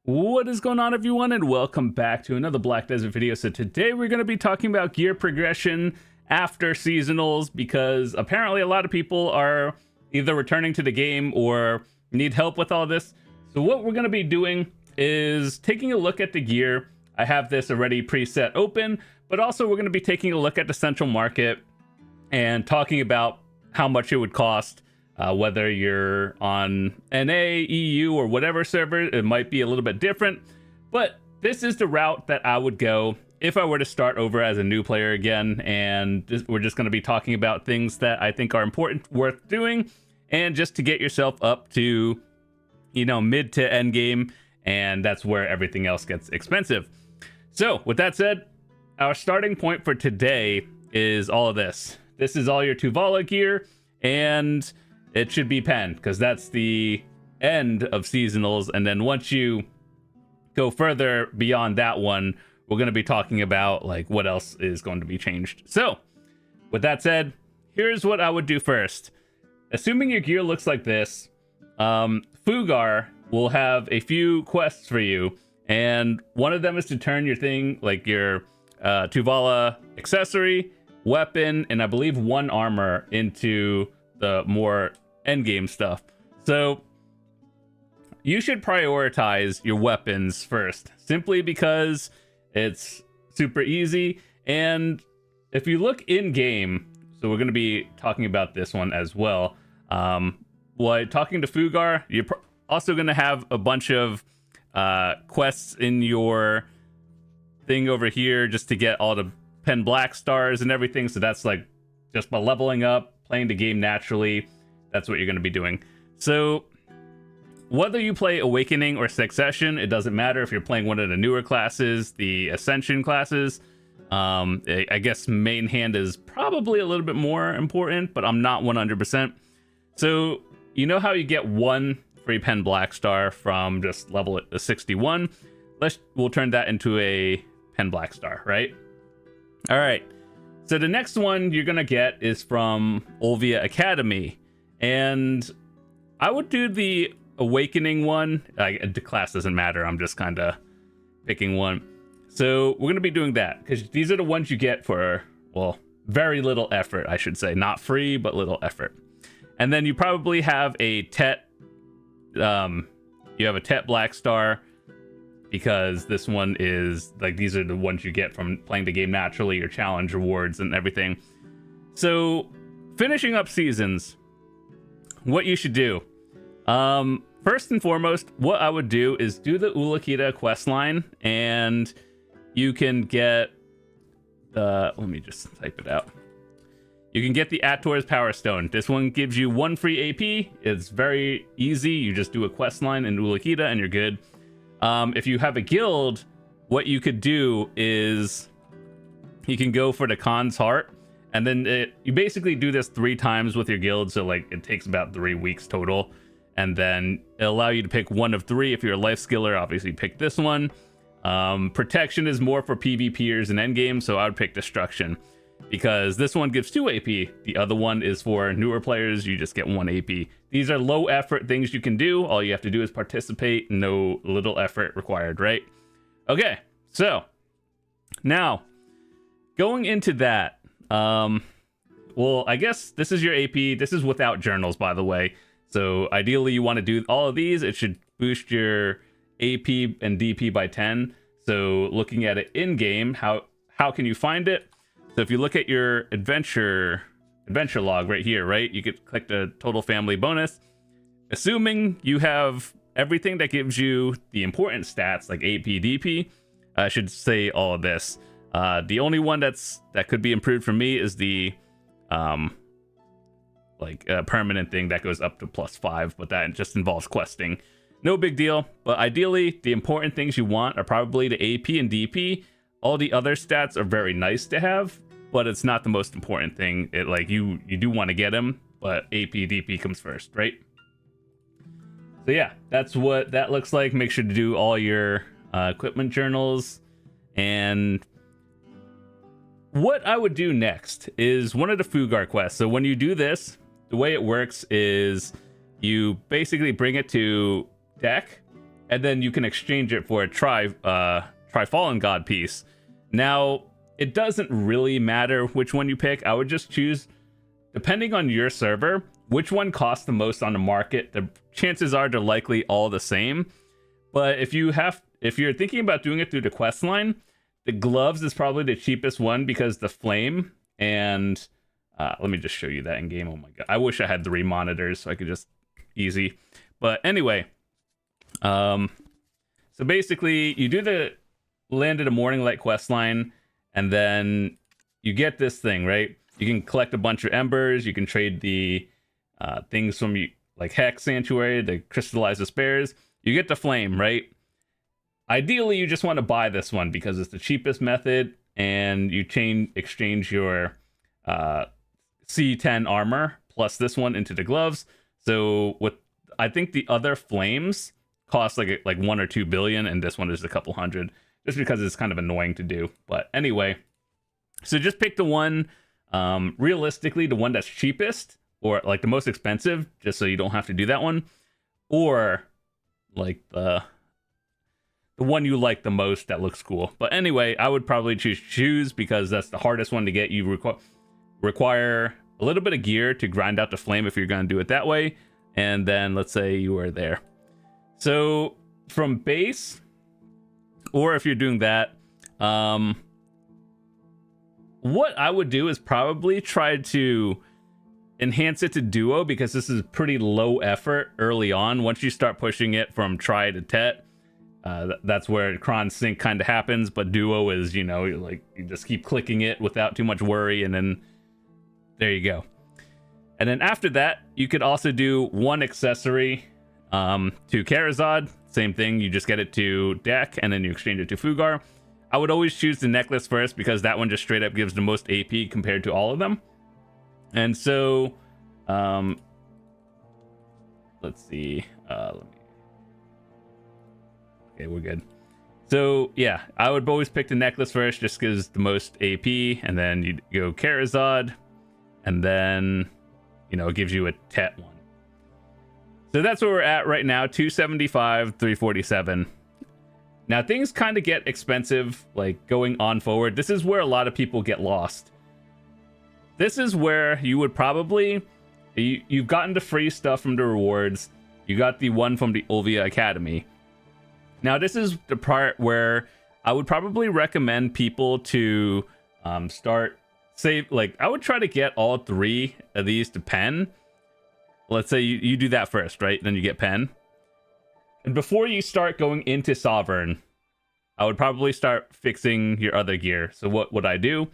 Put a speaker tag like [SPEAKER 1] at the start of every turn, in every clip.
[SPEAKER 1] What is going on, everyone, and welcome back to another Black Desert video. So today we're going to be talking about gear progression after seasonals, because apparently a lot of people are either returning to the game or need help with all this. So what we're going to be doing is taking a look at the gear. I have this already preset open, but also we're going to be taking a look at the central market and talking about how much it would cost. Whether you're on NA, EU, or whatever server, it might be a little bit different. But this is the route that I would go if I were to start over as a new player again. And we're just going to be talking about things that I think are important, worth doing, and just to get yourself up to, you know, mid to end game. And that's where everything else gets expensive. So with that said, our starting point for today is all of this. This is all your Tuvala gear, and it should be pen, because that's the end of seasonals. And then once you go further beyond that one, we're going to be talking about like what else is going to be changed. So with that said, here's what I would do first. Assuming your gear looks like this, Fughar will have a few quests for you, and one of them is to turn your thing, like your Tuvala accessory, weapon, and I believe one armor, into the more endgame stuff. So you should prioritize your weapons first, simply because it's super easy. And if you look in game, so we're going to be talking about this one as well. While talking to Fughar, you're also going to have a bunch of quests in your thing over here just to get all the pen black stars and everything. So that's like just by leveling up, playing the game naturally. That's what you're going to be doing. So whether you play Awakening or Succession, it doesn't matter. If you're playing one of the newer classes, the Ascension classes, I guess main hand is probably a little bit more important, but I'm not 100%. So you know how you get one free pen black star from just level at 61? We'll turn that into a pen black star, right? All right. So the next one you're going to get is from Olvia Academy. And I would do the Awakening one. The class doesn't matter. I'm just kind of picking one. So we're going to be doing that, because these are the ones you get for, well, very little effort, I should say. Not free, but little effort. And then you probably have a Tet. You have a Tet Black Star, because this one is like, these are the ones you get from playing the game naturally, your challenge rewards and everything. So finishing up seasons, what you should do, first and foremost, what I would do is do the Ulakita quest line, and you can get let me just type it out. You can get the Ator's Power Stone. This one gives you one free AP. It's very easy. You just do a quest line in Ulakita and you're good. If you have a guild, what you could do is you can go for the Khan's Heart, and then you basically do this 3 times with your guild. So like it takes about 3 weeks total, and then it'll allow you to pick one of 3. If you're a life skiller, obviously pick this one. Protection is more for PvPers and endgame, so I would pick Destruction, because this one gives 2 AP. The other one is for newer players. You just get 1 AP. These are low effort things you can do. All you have to do is participate. No little effort required, right? Okay, so now going into that, well, I guess this is your AP. This is without journals, by the way. So ideally you want to do all of these. It should boost your AP and DP by 10. So looking at it in game, how can you find it? So if you look at your adventure log right here, right, you could click the total family bonus. Assuming you have everything that gives you the important stats like AP, DP, I should say all of this. The only one that could be improved for me is the permanent thing that goes up to +5, but that just involves questing. No big deal, but ideally the important things you want are probably the AP and DP. All the other stats are very nice to have, but it's not the most important thing. It like you do want to get them, but AP, DP comes first, right? So yeah, that's what that looks like. Make sure to do all your equipment journals. And what I would do next is one of the Fughar quests. So when you do this, the way it works is you basically bring it to deck, and then you can exchange it for a Fallen God piece. Now, it doesn't really matter which one you pick. I would just choose, depending on your server, which one costs the most on the market. The chances are they're likely all the same. But if you're thinking about doing it through the quest line, the gloves is probably the cheapest one because the flame and let me just show you that in game. Oh my god, I wish I had 3 monitors so I could just easy. But anyway, so basically you do the Land of the Morning Light quest line, and then you get this thing, right? You can collect a bunch of embers. You can trade the things from like Hex Sanctuary, the Crystallize Despairs. You get the flame, right? Ideally, you just want to buy this one because it's the cheapest method, and you exchange your C10 armor plus this one into the gloves. So I think the other flames cost like 1 or 2 billion, and this one is a couple hundred, just because it's kind of annoying to do. But anyway, so just pick the one, realistically, the one that's cheapest or like the most expensive, just so you don't have to do that one, or like the one you like the most that looks cool. But anyway, I would probably choose shoes because that's the hardest one to get. You require a little bit of gear to grind out the flame if you're going to do it that way. And then let's say you are there. So from base, or if you're doing that, what I would do is probably try to enhance it to duo, because this is pretty low effort early on. Once you start pushing it from tri to tet, that's where cron sync kind of happens. But duo is, like you just keep clicking it without too much worry, and then there you go. And then after that, you could also do one accessory to Kharazad. Same thing, you just get it to deck and then you exchange it to Fughar. I would always choose the necklace first because that one just straight up gives the most AP compared to all of them. And so, let's see. Okay, we're good. So yeah, I would always pick the necklace first just because the most AP, and then you go Kharazad, and then, it gives you a tet one. So that's where we're at right now, 275, 347. Now things kind of get expensive, like going on forward. This is where a lot of people get lost. This is where you would probably, you've gotten the free stuff from the rewards. You got the one from the Olvia Academy. Now this is the part where I would probably recommend people to start save. Like I would try to get all 3 of these to pen. Let's say you do that first, right? Then you get pen. And before you start going into Sovereign, I would probably start fixing your other gear. So what would I do?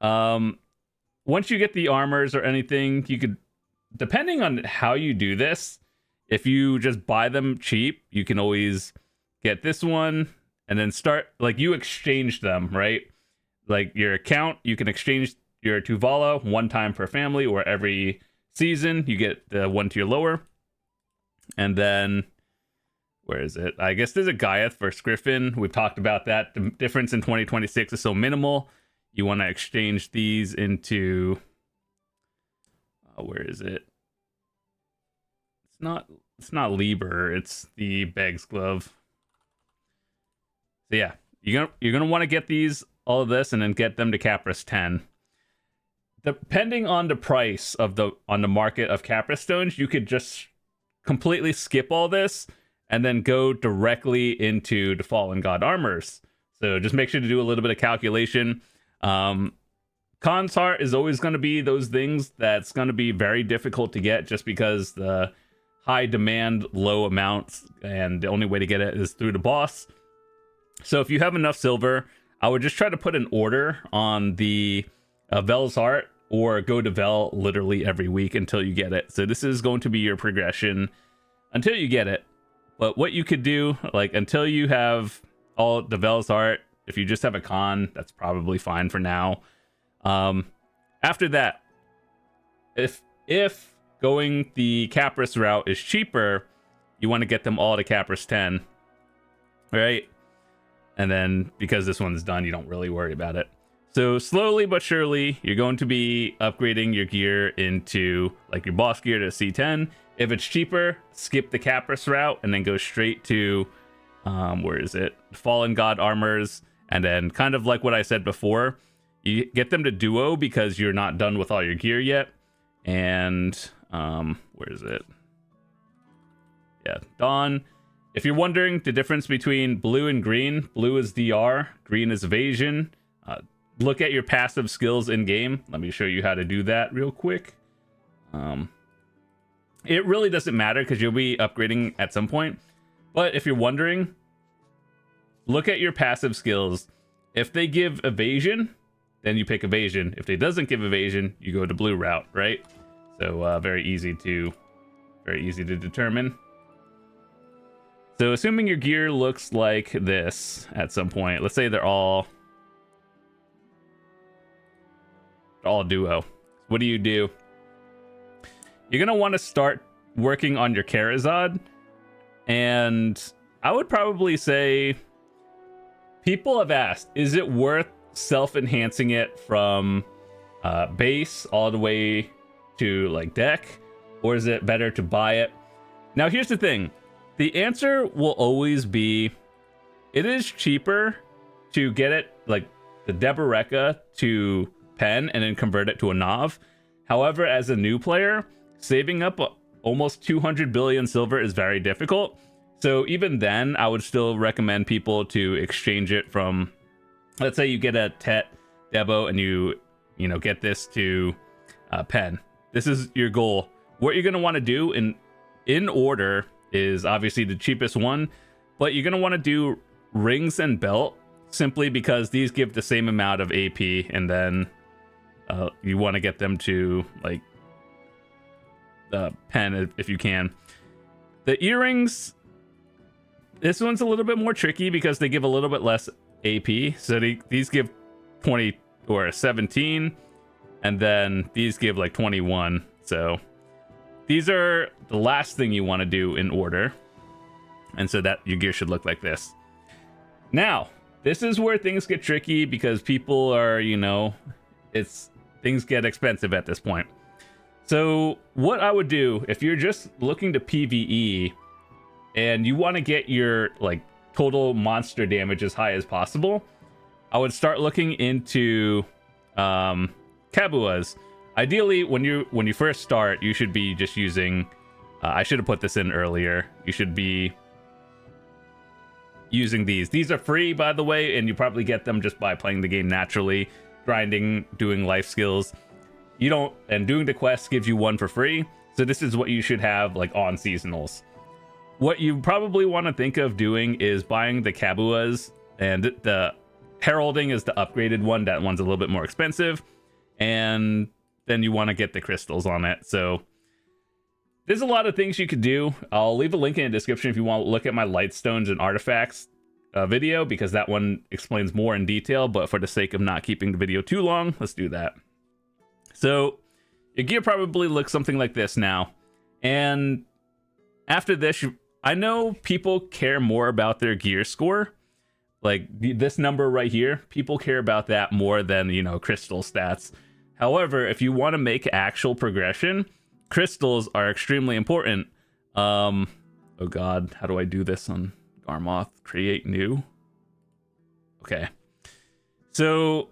[SPEAKER 1] Once you get the armors or anything, you could, depending on how you do this, if you just buy them cheap, you can always get this one and then start, like you exchange them, right? Like your account, you can exchange your Tuvala 1 time per family, or every season you get the 1 tier lower. And then where is it? I guess there's a Gaiath versus Griffin. We've talked about that. The difference in 2026 is so minimal. You want to exchange these into where is it? It's not Lieber, it's the Beg's glove. So yeah, you're gonna want to get these, all of this, and then get them to Capris 10. Depending on the price of on the market of Capris stones, you could just completely skip all this and then go directly into the Fallen God armors. So just make sure to do a little bit of calculation. Khan's Heart is always going to be those things that's going to be very difficult to get, just because the high demand, low amounts, and the only way to get it is through the boss. So if you have enough silver, I would just try to put an order on the Vells Heart, or go to Vel literally every week until you get it. So this is going to be your progression until you get it. But what you could do, like until you have all the Vells Heart, if you just have a con, that's probably fine for now. After that, if going the Capris route is cheaper, you want to get them all to Capris 10, right? And then because this one's done, you don't really worry about it. So slowly but surely, you're going to be upgrading your gear into like your boss gear to C10, If it's cheaper, skip the Capris route and then go straight to, where is it? Fallen God armors. And then kind of like what I said before, you get them to duo because you're not done with all your gear yet. And, where is it? Yeah, Dawn. If you're wondering the difference between blue and green, blue is DR, green is evasion. Look at your passive skills in game. Let me show you how to do that real quick. It really doesn't matter because you'll be upgrading at some point. But if you're wondering, look at your passive skills. If they give evasion, then you pick evasion. If they doesn't give evasion, you go to blue route, right? So very easy to determine. So assuming your gear looks like this at some point, let's say they're all duo. What do? You're gonna want to start working on your Kharazad, and I would probably say people have asked, is it worth self-enhancing it from base all the way to like deck, or is it better to buy it? Now here's the thing, the answer will always be it is cheaper to get it like the Deboreka to pen and then convert it to a NOV. However, as a new player, saving up almost 200 billion silver is very difficult. So even then, I would still recommend people to exchange it from, let's say you get a Tet Debo and you get this to pen. This is your goal. What you're going to want to do in order is obviously the cheapest one, but you're going to want to do rings and belt simply because these give the same amount of AP, and then you want to get them to like pen if you can. The earrings, this one's a little bit more tricky because they give a little bit less AP. So these give 20 or 17, and then these give like 21. So these are the last thing you want to do in order, and so that your gear should look like this. Now, this is where things get tricky because people are, things get expensive at this point. So what I would do if you're just looking to PvE and you want to get your like total monster damage as high as possible, I would start looking into Kabuas. Ideally, when you first start, you should be just using I should have put this in earlier. You should be using these. These are free, by the way, and you probably get them just by playing the game naturally, grinding, doing life skills. And doing the quest gives you one for free. So this is what you should have like on seasonals. What you probably want to think of doing is buying the Kabuas, and the heralding is the upgraded one. That one's a little bit more expensive, and then you want to get the crystals on it. So there's a lot of things you could do. I'll leave a link in the description if you want to look at my Lightstones and artifacts video, because that one explains more in detail. But for the sake of not keeping the video too long, let's do that. So your gear probably looks something like this now. And after this, I know people care more about their gear score. Like this number right here, people care about that more than, crystal stats. However, if you want to make actual progression, crystals are extremely important. Oh God, how do I do this on Garmoth? Create new. Okay. So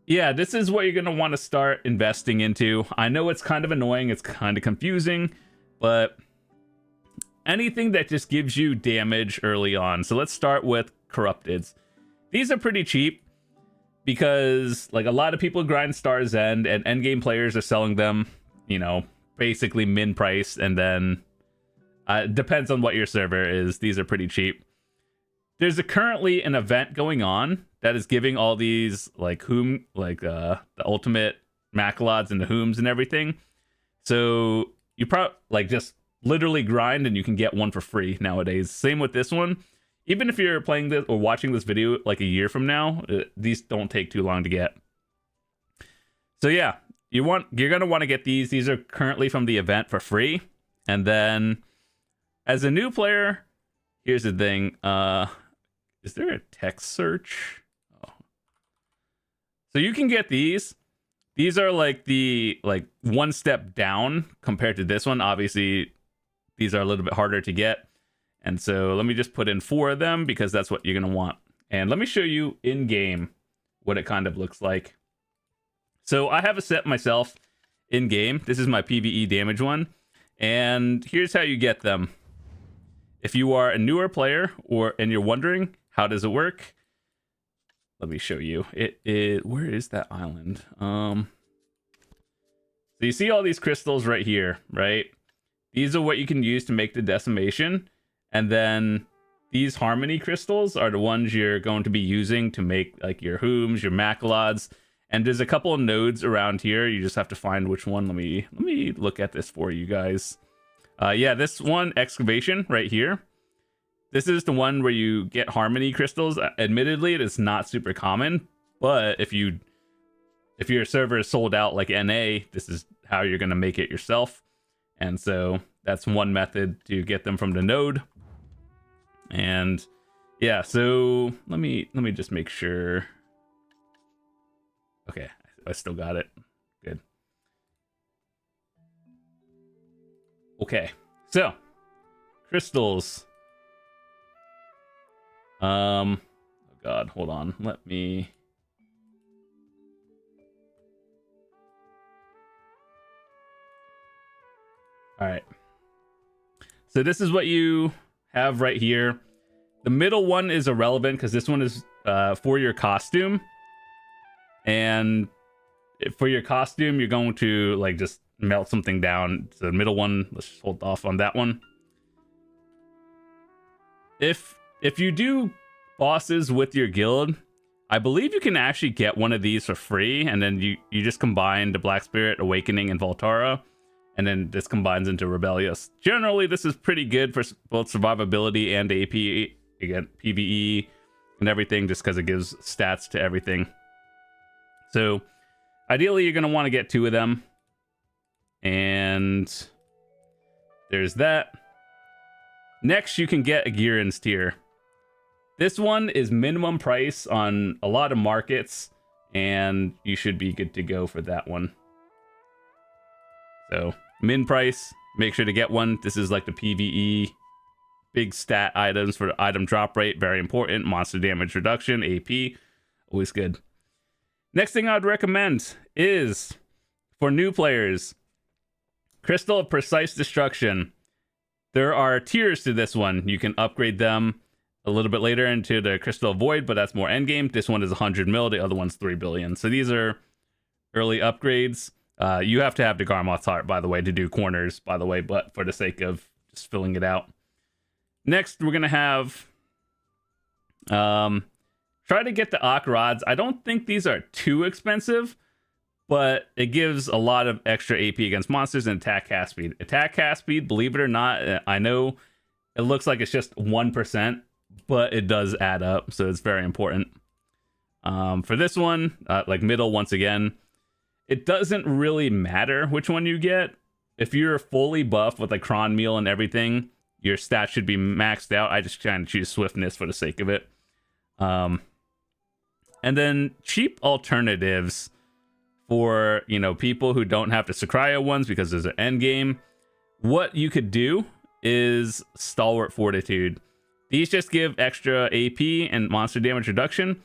[SPEAKER 1] yeah, this is what you're going to want to start investing into. I know it's kind of annoying, it's kind of confusing, but anything that just gives you damage early on. So let's start with Corrupteds. These are pretty cheap because like a lot of people grind Star's End, and endgame players are selling them, basically min price, and then depends on what your server is. These are pretty cheap. There's currently an event going on that is giving all these like the ultimate Macalods and the Hooms and everything. So you probably like just literally grind and you can get one for free nowadays. Same with this one. Even if you're playing this or watching this video like a year from now, these don't take too long to get. So yeah, you're gonna want to get these. These are currently from the event for free. And then as a new player, here's the thing. Is there a text search? Oh. So you can get these, These are like the one step down compared to this one. Obviously, these are a little bit harder to get. And so let me just put in 4 of them because that's what you're going to want. And let me show you in game what it kind of looks like. So I have a set myself in game. This is my PvE damage one. And here's how you get them. If you are a newer player and you're wondering how does it work, let me show you. Where is that island? So you see all these crystals right here, right? These are what you can use to make the decimation. And then these harmony crystals are the ones you're going to be using to make like your hooms, your macalods. And there's a couple of nodes around here. You just have to find which one. Let me look at this for you guys. Yeah, this one, excavation right here. This is the one where you get harmony crystals. Admittedly, it is not super common, but if your server is sold out like NA, this is how you're going to make it yourself. And so that's one method to get them from the node. And yeah, so let me just make sure. Okay, I still got it. Good. Okay, so crystals. Oh god, hold on. Let me. All right. So this is what you have right here. The middle one is irrelevant because this one is for your costume. And for your costume, you're going to like just melt something down. So the middle one, let's just hold off on that one. If you do bosses with your guild, I believe you can actually get one of these for free, and then you just combine the Black Spirit, Awakening, and Voltara, and then this combines into Rebellious. Generally, this is pretty good for both survivability and AP, again, PvE, and everything, just because it gives stats to everything. So, ideally, you're going to want to get 2 of them. And there's that. Next, you can get a Girin's Tier. This one is minimum price on a lot of markets, and you should be good to go for that one. So, min price, make sure to get one. This is like the PvE big stat items for item drop rate, very important. Monster damage reduction, AP, always good. Next thing I'd recommend is, for new players, Crystal of Precise Destruction. There are tiers to this one. You can upgrade them a little bit later into the Crystal of Void, but that's more endgame. This one is 100 mil, the other one's 3 billion. So these are early upgrades. You have to have the Garmoth's Heart, by the way, to do corners, by the way, but for the sake of just filling it out. Next, we're going to have... try to get the Akh Rods. I don't think these are too expensive, but it gives a lot of extra AP against monsters and attack cast speed. Attack cast speed, believe it or not, I know it looks like it's just 1%, but it does add up, so it's very important. For this one, like middle, once again, it doesn't really matter which one you get. If you're fully buffed with like Cron Meal and everything, your stats should be maxed out. I just try to choose Swiftness for the sake of it. And then cheap alternatives for, you know, people who don't have the Sakraya ones because there's an end game. What you could do is Stalwart Fortitude. These just give extra AP and monster damage reduction.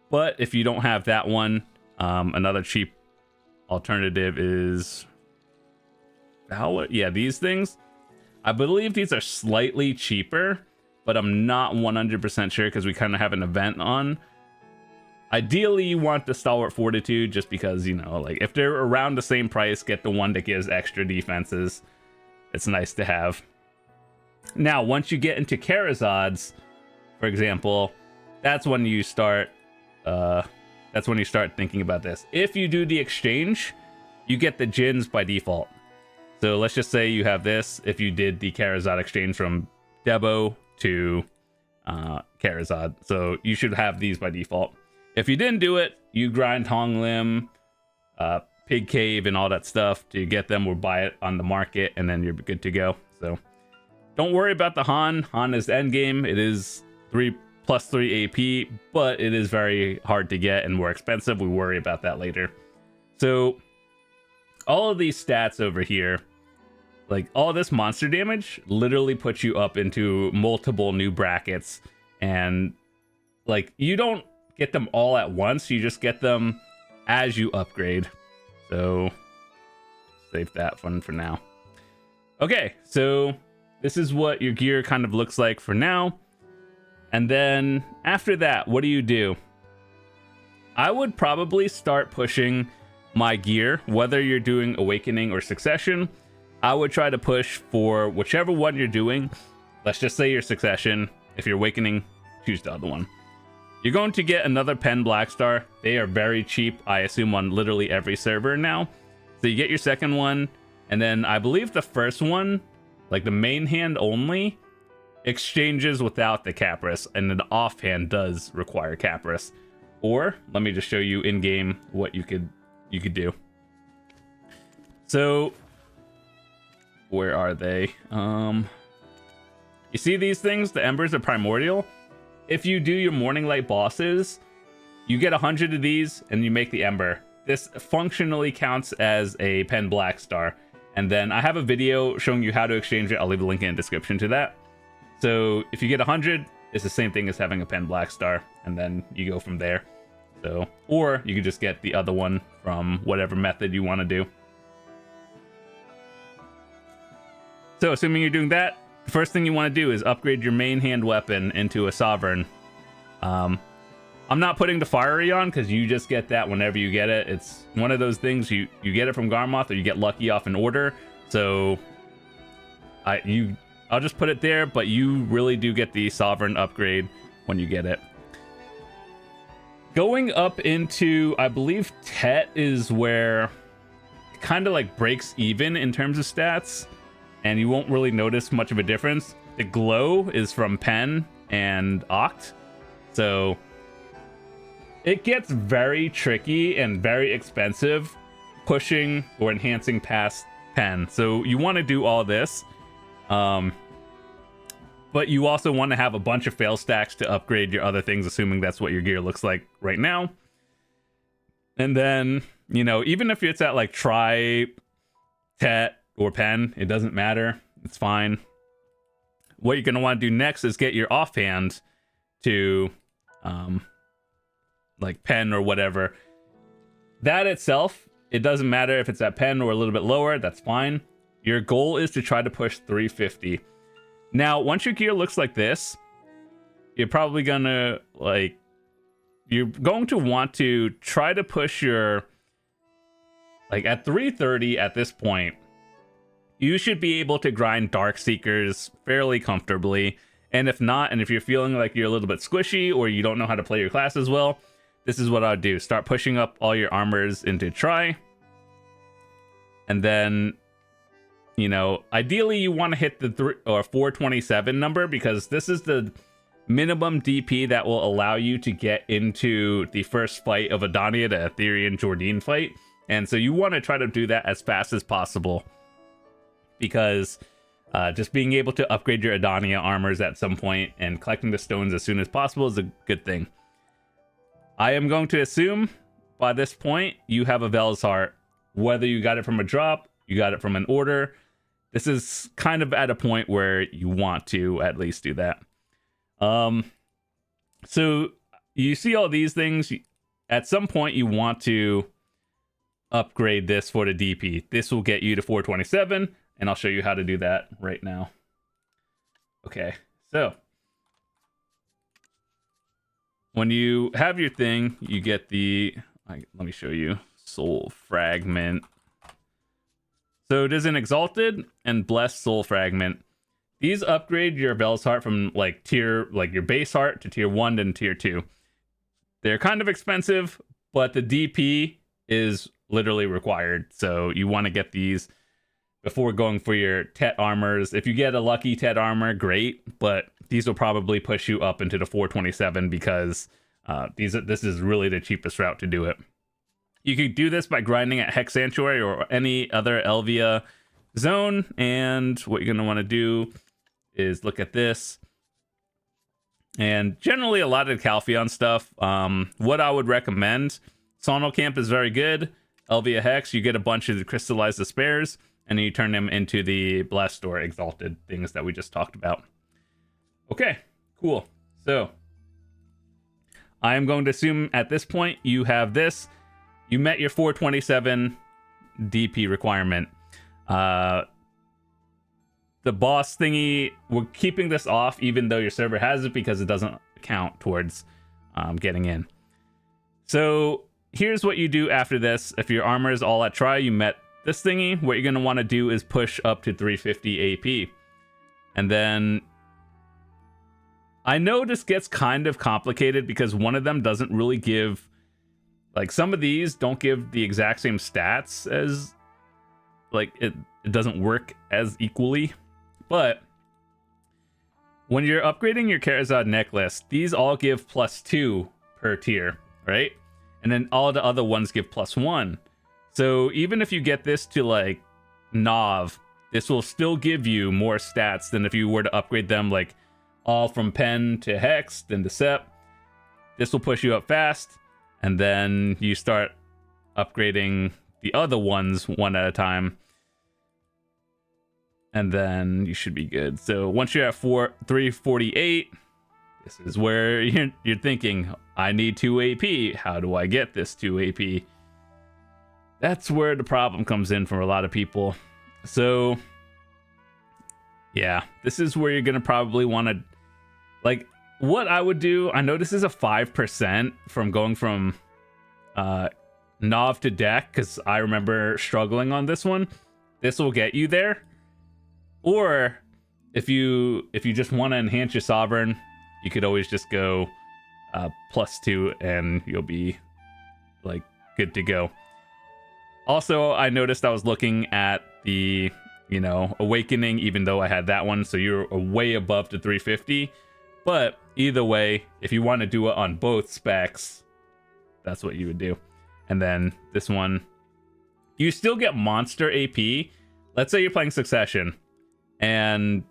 [SPEAKER 1] But if you don't have that one, another cheap alternative is Valor. Yeah, these things. I believe these are slightly cheaper, but I'm not 100% sure because we kind of have an event on. Ideally, you want the Stalwart Fortitude just because, you know, like if they're around the same price, get the one that gives extra defenses. It's nice to have. Now, once you get into Kharazad's, for example, that's when you start thinking about this. If you do the exchange, you get the Djinns by default. So let's just say you have this. If you did the Kharazad exchange from Debo to Kharazad, so you should have these by default. If you didn't do it, you grind Hong Lim, Pig Cave, and all that stuff to get them or buy it on the market, and then you're good to go. So don't worry about the Han. Han is the end game. It is 3 plus 3 AP, but it is very hard to get and more expensive. We worry about that later. So all of these stats over here, like all this monster damage, literally puts you up into multiple new brackets. And like you don't get them all at once, you just get them as you upgrade. So save that one for now. Okay, so this is what your gear kind of looks like for now. And then after that, what do? I would probably start pushing my gear, whether you're doing Awakening or Succession. I would try to push for whichever one you're doing. Let's just say your Succession. If you're Awakening, choose the other one. You're going to get another Pen Blackstar. They are very cheap, I assume, on literally every server now. So you get your second one, and then I believe the first one, like the main hand only, exchanges without the Capris, and the offhand does require Capris. Or let me just show you in game what you could do. So where are they? You see these things? The Embers are primordial. If you do your Morning Light bosses, you get 100 of these and you make the Ember. This functionally counts as a Pen Blackstar. And then I have a video showing you how to exchange it. I'll leave a link in the description to that. So if you get 100, it's the same thing as having a Pen Blackstar, and then you go from there. So, or you could just get the other one from whatever method you want to do. So assuming you're doing that, the first thing you want to do is upgrade your main hand weapon into a Sovereign. I'm not putting the Fiery on because you just get that whenever you get it. It's one of those things, you get it from Garmoth or you get lucky off an order. So I'll just put it there, but you really do get the Sovereign upgrade when you get it. Going up into, I believe, Tet is where it kind of like breaks even in terms of stats, and you won't really notice much of a difference. The Glow is from Pen and Oct, so it gets very tricky and very expensive pushing or enhancing past Pen. So you want to do all this. But you also want to have a bunch of fail stacks to upgrade your other things, assuming that's what your gear looks like right now. And then, you know, even if it's at like Tri, Tet, or Pen, it doesn't matter. It's fine. What you're going to want to do next is get your offhand to like Pen or whatever. That itself, it doesn't matter if it's at Pen or a little bit lower, that's fine. Your goal is to try to push 350. Now, once your gear looks like this, you're probably gonna, like, you're going to want to try to push your, like, at 330 at this point, you should be able to grind Dark Seekers fairly comfortably. And if not, and if you're feeling like you're a little bit squishy or you don't know how to play your class as well, this is what I'd do. Start pushing up all your armors into Tri. And then, you know, ideally you want to hit the 427 number, because this is the minimum DP that will allow you to get into the first fight of Edania, the Etherean Jordan fight. And so you want to try to do that as fast as possible, because just being able to upgrade your Edania armors at some point and collecting the stones as soon as possible is a good thing. I am going to assume by this point you have a Vells heart, whether you got it from a drop, you got it from an order. This is kind of at a point where you want to at least do that. So you see all these things. At some point you want to upgrade this for the DP. This will get you to 427, and I'll show you how to do that right now. Okay, so when you have your thing, you get the, let me show you, Soul Fragment. So it is an Exalted and Blessed Soul Fragment. These upgrade your Vells heart from like tier, like your base heart to tier 1 and tier 2. They're kind of expensive, but the DP is literally required. So you want to get these before going for your Tet armors. If you get a lucky Tet armor, great, but these will probably push you up into the 427 because this is really the cheapest route to do it. You could do this by grinding at Hex Sanctuary or any other Olvia zone, and what you're going to want to do is look at this. And generally a lot of the Calpheon stuff, what I would recommend, Sonal Camp is very good. Olvia Hex, you get a bunch of the crystallized despairs, and then you turn them into the Blastor Exalted things that we just talked about. Okay, cool. So I am going to assume at this point you have this. You met your 427 DP requirement. The boss thingy, we're keeping this off even though your server has it because it doesn't count towards getting in. So here's what you do after this. If your armor is all at try, you met this thingy. What you're going to want to do is push up to 350 AP. And then I know this gets kind of complicated because one of them doesn't really give, like, some of these don't give the exact same stats as, like, it doesn't work as equally. But when you're upgrading your Kharazad necklace, these all give +2 per tier, right? And then all the other ones give +1. So even if you get this to like NOV, this will still give you more stats than if you were to upgrade them like all from Pen to Hex, then to Sep. This will push you up fast, and then you start upgrading the other ones one at a time. And then you should be good. So once you're at 348, this is where you're thinking, I need 2 AP. How do I get this 2 AP? That's where the problem comes in for a lot of people. So yeah, this is where you're going to probably want to, like, what I would do, I know this is a 5% from going from NOV to DEC, because I remember struggling on this one. This will get you there. Or if you just want to enhance your Sovereign, you could always just go +2 and you'll be like good to go. Also, I noticed I was looking at the, Awakening, even though I had that one, so you're way above the 350. But either way, if you want to do it on both specs, that's what you would do. And then this one, you still get monster AP. Let's say you're playing Succession and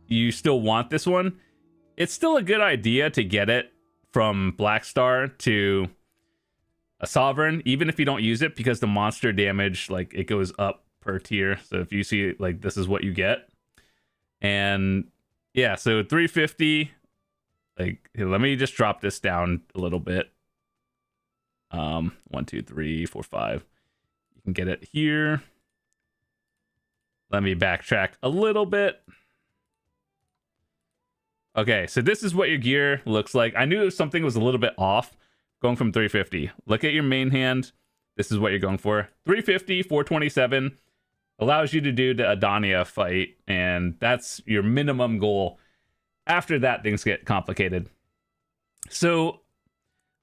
[SPEAKER 1] you still want this one. It's still a good idea to get it from Blackstar to a Sovereign, even if you don't use it, because the monster damage, like, it goes up per tier. So if you see, like, this is what you get. And yeah, so 350, like, here, let me just drop this down a little bit. 1, 2, 3, 4, 5. You can get it here. Let me backtrack a little bit. Okay, so this is what your gear looks like. I knew something was a little bit off going from 350. Look at your main hand. This is what you're going for. 350, 427 allows you to do the Edania fight, and that's your minimum goal. After that, things get complicated. So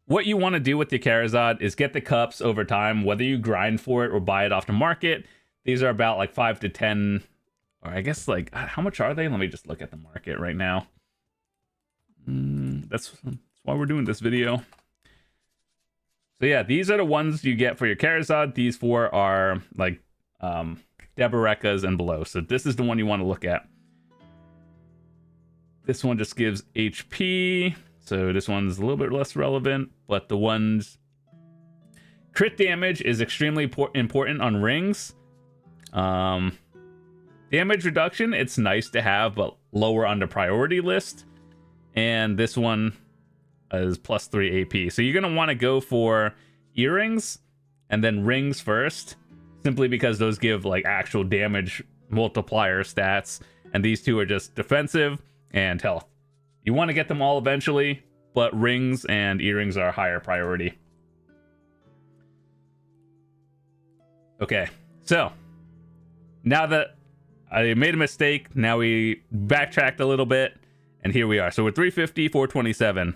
[SPEAKER 1] what you want to do with your Kharazad is get the cups over time, whether you grind for it or buy it off the market. These are about like 5 to 10, or I guess, like, how much are they? Let me just look at the market right now. That's why we're doing this video. So yeah, these are the ones you get for your Kharazad. These 4 are like Debarekas and below. So this is the one you want to look at. This one just gives HP. So this one's a little bit less relevant, but the ones crit damage is extremely important on rings. Damage reduction, it's nice to have, but lower on the priority list. And this one is +3 AP. So you're going to want to go for earrings and then rings first, simply because those give like actual damage multiplier stats. And these two are just defensive and health. You want to get them all eventually, but rings and earrings are higher priority. Okay, so now that I made a mistake, now we backtracked a little bit, and here we are. So we're 350, 427.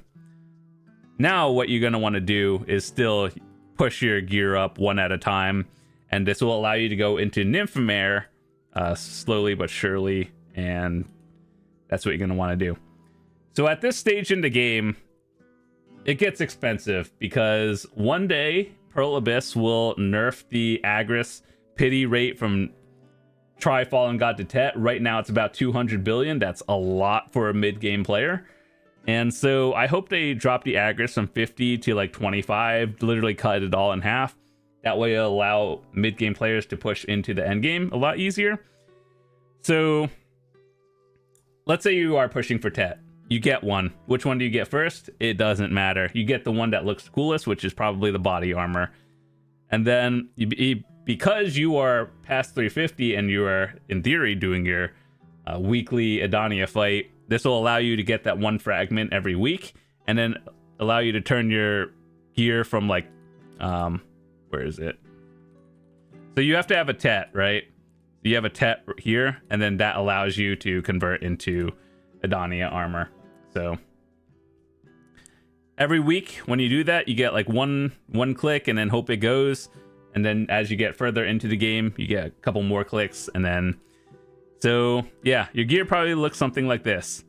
[SPEAKER 1] Now what you're going to want to do is still push your gear up one at a time, and this will allow you to go into Nymphomare slowly but surely, and that's what you're going to want to do. So at this stage in the game, it gets expensive because one day Pearl Abyss will nerf the Agris pity rate from Tri-Fallen God to Tet. Right now it's about 200 billion. That's a lot for a mid-game player. And so I hope they drop the Agris from 50 to like 25, literally cut it all in half. That way it'll allow mid-game players to push into the end game a lot easier. So let's say you are pushing for Tet. You get one. Which one do you get first? It doesn't matter. You get the one that looks coolest, which is probably the body armor. And then because you are past 350 and you are, in theory, doing your weekly Edania fight, this will allow you to get that one fragment every week, and then allow you to turn your gear from like, where is it? So you have to have a Tet, right? You have a Tet here, and then that allows you to convert into Edania armor. So every week when you do that, you get like one click and then hope it goes. And then as you get further into the game, you get a couple more clicks. And then, so yeah, your gear probably looks something like this.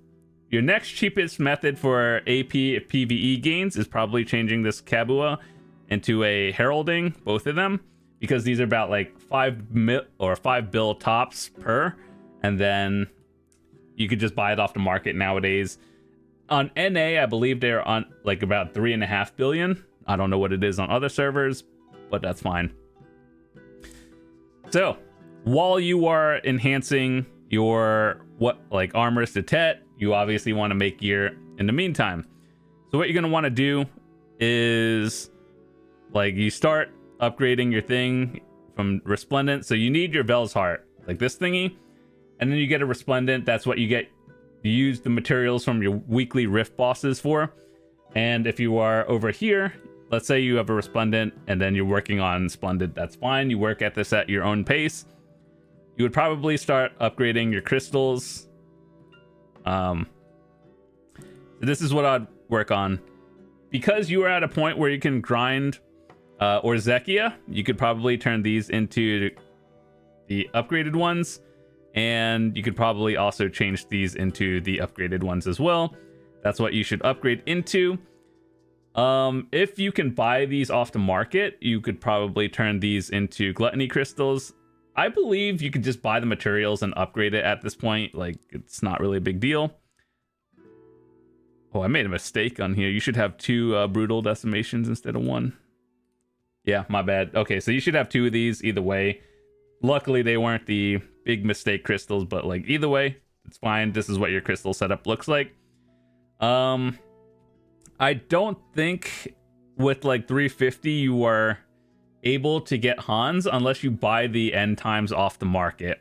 [SPEAKER 1] Your next cheapest method for AP PvE gains is probably changing this Kabua into a heralding, both of them, because these are about like 5 bill tops per. And then you could just buy it off the market nowadays. On NA, I believe they're on like about 3.5 billion. I don't know what it is on other servers, but that's fine. So while you are enhancing your armors to Tet, you obviously want to make gear in the meantime. So what you're going to want to do is like you start upgrading your thing from Resplendent. So you need your Vells heart, like this thingy, and then you get a Resplendent. That's what you get. You use the materials from your weekly Rift bosses for. And if you are over here, let's say you have a Resplendent and then you're working on Splendid, that's fine. You work at this at your own pace. You would probably start upgrading your crystals. So this is what I'd work on. Because you are at a point where you can grind Orzekia, you could probably turn these into the upgraded ones. And you could probably also change these into the upgraded ones as well. That's what you should upgrade into. If you can buy these off the market, you could probably turn these into gluttony crystals. I believe you could just buy the materials and upgrade it at this point. Like, it's not really a big deal. Oh, I made a mistake on here. You should have 2 brutal decimations instead of 1. Yeah, my bad. Okay, so you should have 2 of these either way. Luckily, they weren't the big mistake crystals, but like either way, it's fine. This is what your crystal setup looks like. I don't think with like 350 you are able to get Hans unless you buy the end times off the market.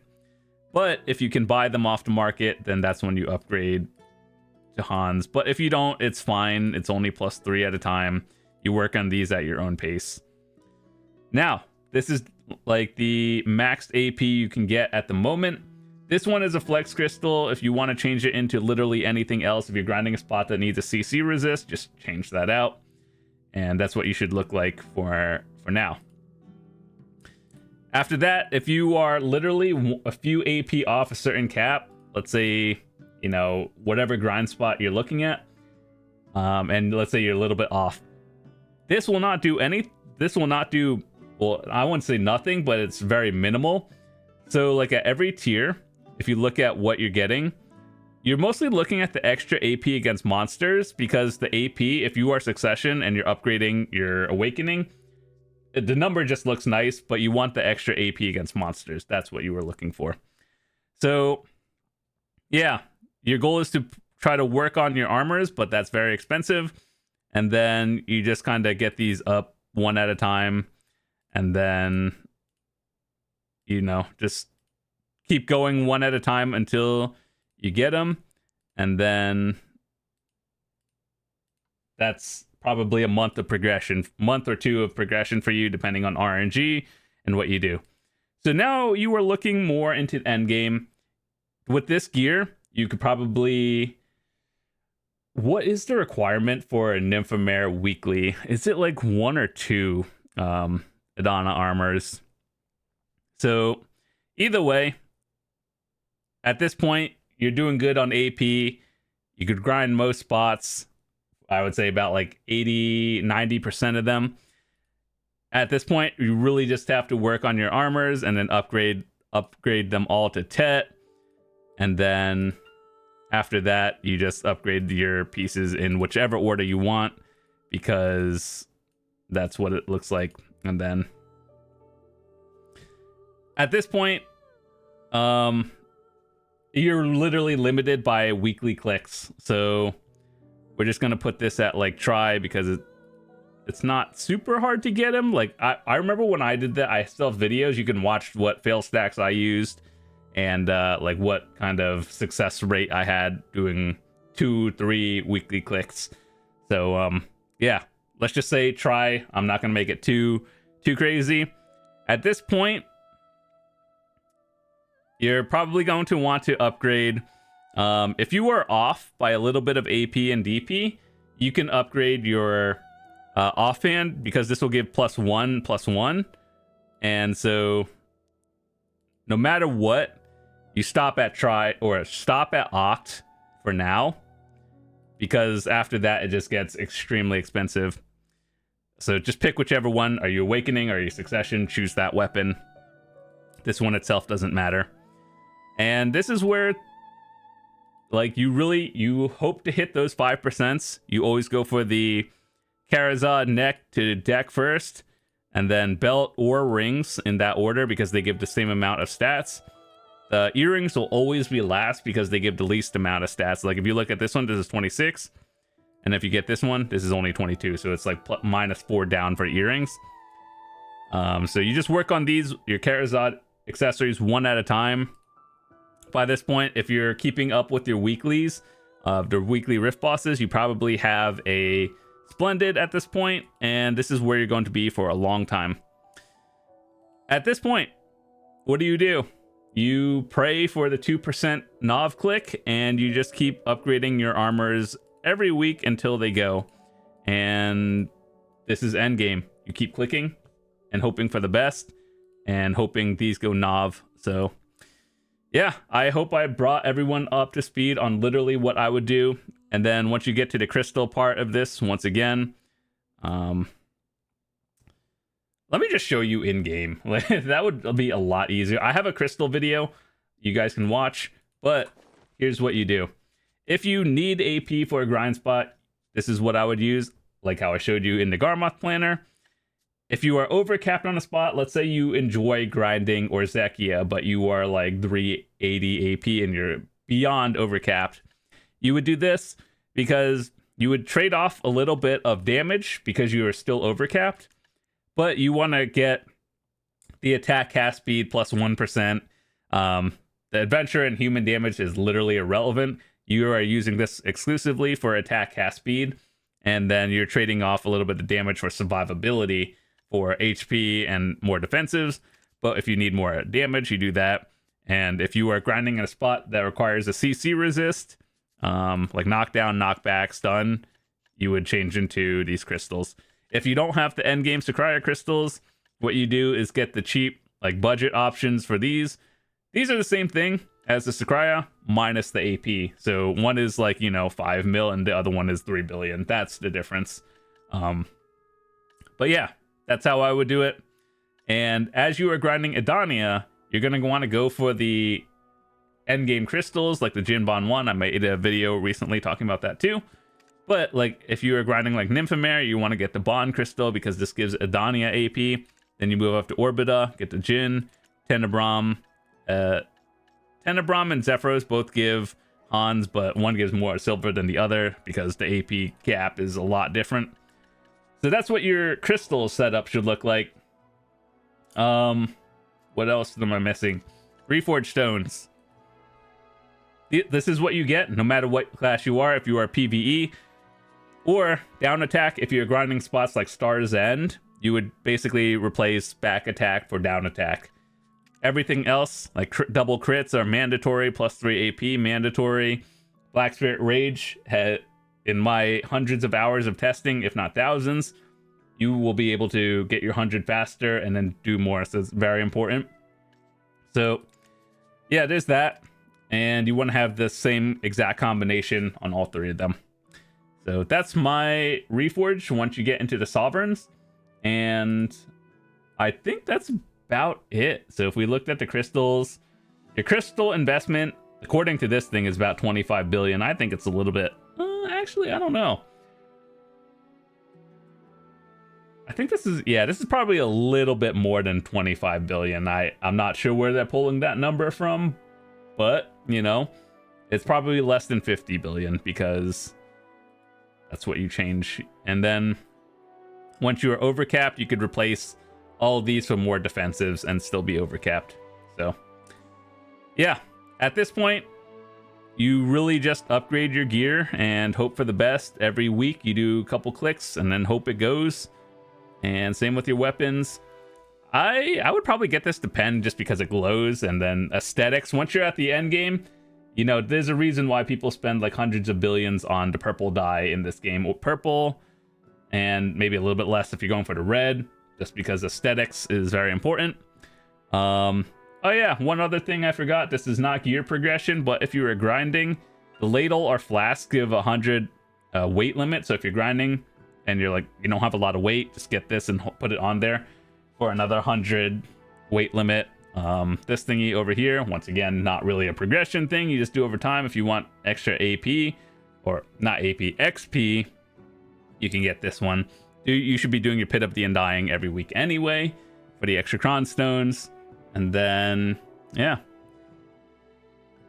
[SPEAKER 1] But if you can buy them off the market, then that's when you upgrade to Hans. But if you don't, it's fine. It's only +3 at a time. You work on these at your own pace. Now, this is like the maxed AP you can get at the moment. This one is a flex crystal. If you want to change it into literally anything else, if you're grinding a spot that needs a CC resist, just change that out. And that's what you should look like for now. After that, if you are literally a few AP off a certain cap, let's say, you know, whatever grind spot you're looking at, and let's say you're a little bit off, this will not do well, I wouldn't say nothing, but it's very minimal. So like at every tier, if you look at what you're getting, you're mostly looking at the extra AP against monsters, because the AP, if you are Succession and you're upgrading your Awakening, the number just looks nice, but you want the extra AP against monsters. That's what you were looking for. So yeah, your goal is to try to work on your armors, but that's very expensive. And then you just kind of get these up one at a time. And then, you know, just keep going one at a time until you get them. And then that's probably a month of progression, month or 2 of progression for you, depending on RNG and what you do. So now you are looking more into the end game. With this gear, you could probably... What is the requirement for a Nymphomare weekly? Is it like 1 or 2? Edana armors. So either way, at this point, you're doing good on AP. You could grind most spots. I would say about like 80-90% of them. At this point, you really just have to work on your armors and then upgrade them all to Tet. And then after that, you just upgrade your pieces in whichever order you want, because that's what it looks like. And then at this point, you're literally limited by weekly clicks. So we're just gonna put this at like try, because it's not super hard to get him. Like I remember when I did that, I still have videos. You can watch what fail stacks I used and like what kind of success rate I had doing 2-3 weekly clicks. So yeah, let's just say try. I'm not gonna make it too crazy. At this point, you're probably going to want to upgrade. If you are off by a little bit of AP and DP, you can upgrade your offhand, because this will give +1/+1. And so no matter what, you stop at try or stop at oct for now, because after that it just gets extremely expensive. So just pick whichever one. Are you Awakening? Are you Succession? Choose that weapon. This one itself doesn't matter. And this is where, like, you hope to hit those 5%. You always go for the Kharazad neck to deck first, and then belt or rings in that order, because they give the same amount of stats. The earrings will always be last, because they give the least amount of stats. Like if you look at this one, this is 26. And if you get this one, this is only 22. So it's like -4 down for earrings. So you just work on these, your Kharazad accessories, one at a time. By this point, if you're keeping up with your weeklies, the weekly rift bosses, you probably have a Splendid at this point, and this is where you're going to be for a long time. At this point, what do? You pray for the 2% NOV click, and you just keep upgrading your armors every week until they go. And this is endgame. You keep clicking and hoping for the best, and hoping these go NOV. So yeah, I hope I brought everyone up to speed on literally what I would do. And then once you get to the crystal part of this, once again, let me just show you in game. That would be a lot easier. I have a crystal video you guys can watch, but here's what you do. If you need AP for a grind spot, this is what I would use, like how I showed you in the Garmoth planner. If you are overcapped on a spot, let's say you enjoy grinding or Zekia, but you are like 380 AP and you're beyond overcapped, you would do this, because you would trade off a little bit of damage because you are still overcapped, but you want to get the attack cast speed +1%. The adventure and human damage is literally irrelevant. You are using this exclusively for attack cast speed, and then you're trading off a little bit of damage for survivability for HP and more defensives. But if you need more damage, you do that. And if you are grinding in a spot that requires a CC resist, like knockdown, knockback, stun, you would change into these crystals. If you don't have the endgame Sakura crystals, what you do is get the cheap, like, budget options for these. These are the same thing as the Sakura minus the AP. So one is like, 5 mil and the other one is 3 billion. That's the difference. But yeah, that's how I would do it. And as you are grinding Edania, you're going to want to go for the endgame crystals, like the Jinbon one. I made a video recently talking about that too. But like if you are grinding like Nymphomare, you want to get the Bond crystal because this gives Edania AP. Then you move up to Orbita, get the Jin, Tenebrum. Tenebrum and Zephyros both give Hans, but one gives more silver than the other because the AP cap is a lot different. So that's what your crystal setup should look like. What else am I missing? Reforge stones. This is what you get no matter what class you are. If you are PvE or down attack, if you're grinding spots like Star's End, you would basically replace back attack for down attack. Everything else, like double crits, are mandatory, +3 AP mandatory. Black Spirit Rage, in my hundreds of hours of testing, if not thousands, you will be able to get your 100 faster and then do more. So it's very important. So yeah, there's that. And you want to have the same exact combination on all three of them. So that's my Reforge once you get into the Sovereigns. And I think that's about it. So if we looked at the crystals, your crystal investment, according to this thing, is about 25 billion. I think it's a little bit... actually, I don't know. I think this is, yeah, this is probably a little bit more than 25 billion. I'm not sure where they're pulling that number from, but, you know, it's probably less than 50 billion because that's what you change. And then once you are overcapped, you could replace all of these for more defensives and still be overcapped. So, yeah, at this point, you really just upgrade your gear and hope for the best. Every week you do a couple clicks and then hope it goes. And same with your weapons. I would probably get this to pen just because it glows. And then aesthetics, once you're at the end game, you know, there's a reason why people spend like hundreds of billions on the purple dye in this game. Purple, and maybe a little bit less if you're going for the red, just because aesthetics is very important. Oh yeah, one other thing I forgot. This is not gear progression, but if you were grinding, the ladle or flask give 100 weight limit. So if you're grinding and you're like, you don't have a lot of weight, just get this and put it on there for another 100 weight limit. This thingy over here, once again, not really a progression thing. You just do over time. If you want extra AP, or not AP, XP, you can get this one. You should be doing your Pit of the Undying every week anyway for the extra Cron stones. And then, yeah.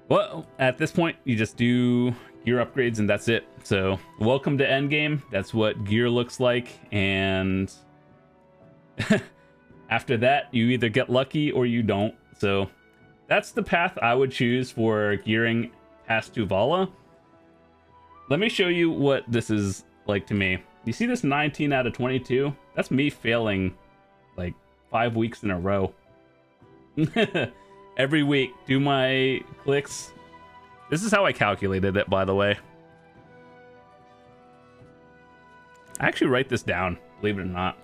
[SPEAKER 1] Well, at this point, you just do gear upgrades and that's it. So, welcome to endgame. That's what gear looks like. And after that, you either get lucky or you don't. So, that's the path I would choose for gearing past Tuvala. Let me show you what this is like to me. You see this 19 out of 22? That's me failing like 5 weeks in a row. Every week, do my clicks. This is how I calculated it, by the way. I actually write this down, believe it or not.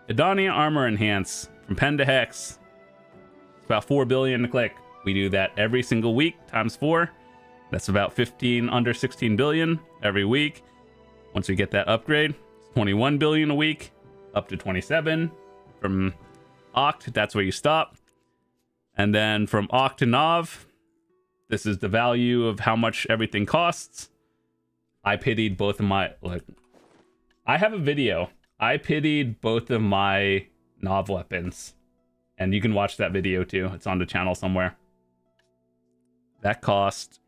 [SPEAKER 1] Edania Armor Enhance from Pen to Hex. It's about 4 billion to click. We do that every single week times 4. That's about 15 under 16 billion every week. Once we get that upgrade, it's 21 billion a week, up to 27. From Oct, that's where you stop. And then from Oct to Nov, this is the value of how much everything costs. I pitied both of my, like, I have a video. I pitied both of my Nov weapons. And you can watch that video too. It's on the channel somewhere. That cost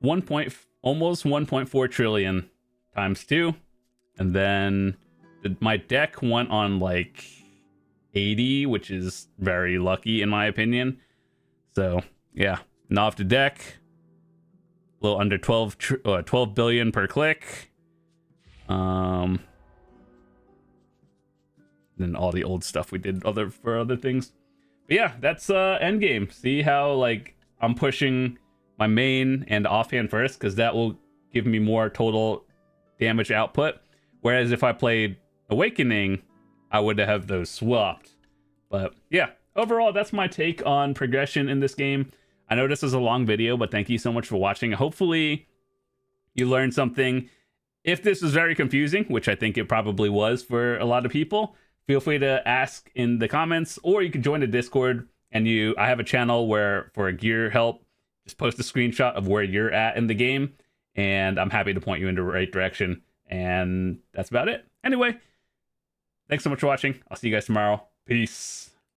[SPEAKER 1] almost 1.4 trillion times 2. And then my deck went on like 80, which is very lucky in my opinion. So yeah, NOV-DEC, a little under 12 billion per click. Then all the old stuff we did for other things. But yeah, that's endgame. See how like I'm pushing my main and offhand first, because that will give me more total damage output. Whereas if I played Awakening, I would have those swapped. But yeah, overall, that's my take on progression in this game. I know this is a long video, but thank you so much for watching. Hopefully you learned something. If this was very confusing, which I think it probably was for a lot of people, feel free to ask in the comments, or you can join the Discord. And I have a channel where for gear help, just post a screenshot of where you're at in the game, and I'm happy to point you in the right direction. And that's about it. Anyway, thanks so much for watching. I'll see you guys tomorrow. Peace.